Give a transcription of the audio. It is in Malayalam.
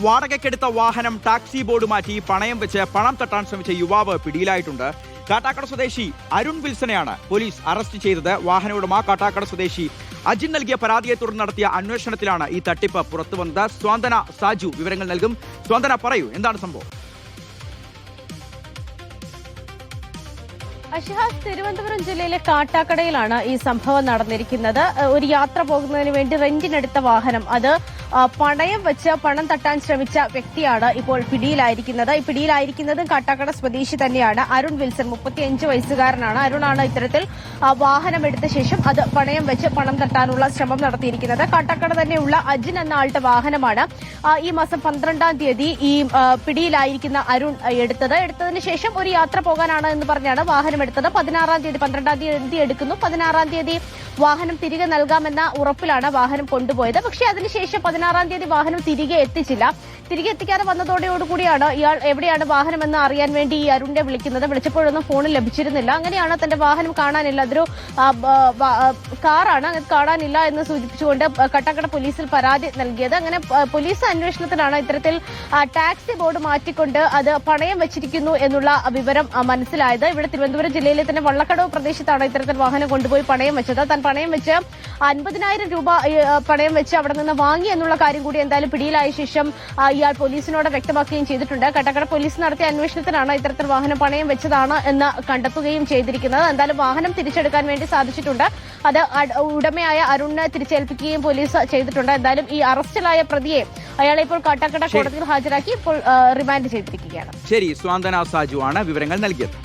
വാടകയ്ക്കെടുത്ത വാഹനം ടാക്സി ബോർഡ് മാറ്റി പണയം വെച്ച് പണം തട്ടാൻ ശ്രമിച്ച യുവാവ് പിടിയിലായിട്ടുണ്ട്. കാട്ടാക്കട സ്വദേശി അരുൺ വിൽസനെയാണ് പോലീസ് അറസ്റ്റ് ചെയ്തത്. വാഹന ഉടമ കാട്ടാക്കട സ്വദേശി അജിൻ നൽകിയ പരാതിയെ തുടർന്ന് നടത്തിയ അന്വേഷണത്തിലാണ് ഈ തട്ടിപ്പ് പുറത്തുവന്നത്. സ്വാന്തന സാജു വിവരങ്ങൾ നൽകും. സ്വാന്തന, പറയൂ, എന്താണ് സംഭവം? അഷിഹാസ്, തിരുവനന്തപുരം ജില്ലയിലെ കാട്ടാക്കടയിലാണ് ഈ സംഭവം നടന്നിരിക്കുന്നത്. ഒരു യാത്ര പോകുന്നതിന് വേണ്ടി റെന്റിനെടുത്ത വാഹനം അത് പണയം വെച്ച് പണം തട്ടാൻ ശ്രമിച്ച വ്യക്തിയാണ് ഇപ്പോൾ പിടിയിലായിരിക്കുന്നത് കാട്ടാക്കട സ്വദേശി തന്നെയാണ്. അരുൺ വിൽസൺ, 35 വയസ്സുകാരനാണ്. അരുണാണ് ഇത്തരത്തിൽ വാഹനം എടുത്ത ശേഷം അത് പണയം വെച്ച് പണം തട്ടാനുള്ള ശ്രമം നടത്തിയിരിക്കുന്നത്. കാട്ടാക്കട തന്നെയുള്ള അജിൻ എന്ന ആളുടെ വാഹനമാണ് ഈ മാസം 12-ാം തീയതി ഈ പിടിയിലായിരിക്കുന്ന അരുൺ എടുത്തതിന് ശേഷം ഒരു യാത്ര പോകാനാണ് എന്ന് പറഞ്ഞാണ് വാഹനം എടുത്തത്. 12-ാം തീയതി എടുക്കുന്നു. 16-ാം തീയതി വാഹനം തിരികെ നൽകാമെന്ന ഉറപ്പിലാണ് വാഹനം കൊണ്ടുപോയത്. പക്ഷേ അതിനുശേഷം 16-ാം തീയതി വാഹനം തിരികെ എത്തിച്ചില്ല. തിരികെ എത്തിക്കാതെ വന്നതോടുകൂടിയാണ് ഇയാൾ എവിടെയാണ് വാഹനം എന്ന് അറിയാൻ വേണ്ടി ഈ അരുണിനെ വിളിക്കുന്നത്. വിളിച്ചപ്പോഴൊന്നും ഫോണിൽ ലഭിച്ചിരുന്നില്ല. അങ്ങനെയാണ് തന്റെ വാഹനം കാണാനില്ല, അതൊരു കാറാണ്, അത് കാണാനില്ല എന്ന് സൂചിപ്പിച്ചുകൊണ്ട് കാട്ടാക്കട പോലീസിൽ പരാതി നൽകിയത്. അങ്ങനെ പോലീസ് അന്വേഷണത്തിലാണ് ഇത്തരത്തിൽ ടാക്സി ബോർഡ് മാറ്റിക്കൊണ്ട് അത് പണയം വെച്ചിരിക്കുന്നു എന്നുള്ള വിവരം മനസ്സിലായത്. ഇവിടെ തിരുവനന്തപുരം ജില്ലയിലെ തന്നെ വള്ളക്കടവ് പ്രദേശത്താണ് ഇത്തരത്തിൽ വാഹനം കൊണ്ടുപോയി പണയം വെച്ചത്. താൻ പണയം വെച്ച് 50,000 രൂപ പണയം വെച്ച് അവിടെ നിന്ന് വാങ്ങി എന്നുള്ള കാര്യം കൂടി എന്തായാലും പിടിയിലായ ശേഷം ഇയാൾ പോലീസിനോട് വ്യക്തമാക്കുകയും ചെയ്തിട്ടുണ്ട്. കാട്ടാക്കട പോലീസ് നടത്തിയ അന്വേഷണത്തിലാണ് ഇത്തരത്തിൽ വാഹനം പണയം വെച്ചതാണ് എന്ന് കണ്ടെത്തുകയും ചെയ്തിരിക്കുന്നത്. എന്തായാലും വാഹനം തിരിച്ചെടുക്കാൻ വേണ്ടി സാധിച്ചിട്ടുണ്ട്. അത് ഉടമയായ അരുണിനെ തിരിച്ചേൽപ്പിക്കുകയും പോലീസ് ചെയ്തിട്ടുണ്ട്. എന്തായാലും ഈ അറസ്റ്റിലായ പ്രതിയെ അയാളെ ഇപ്പോൾ കാട്ടാക്കട കോടതിയിൽ ഹാജരാക്കി ഇപ്പോൾ റിമാൻഡ് ചെയ്തിരിക്കുകയാണ്. ശരി, സ്വാന്തന സാജു ആണ് വിവരങ്ങൾ നൽകിയത്.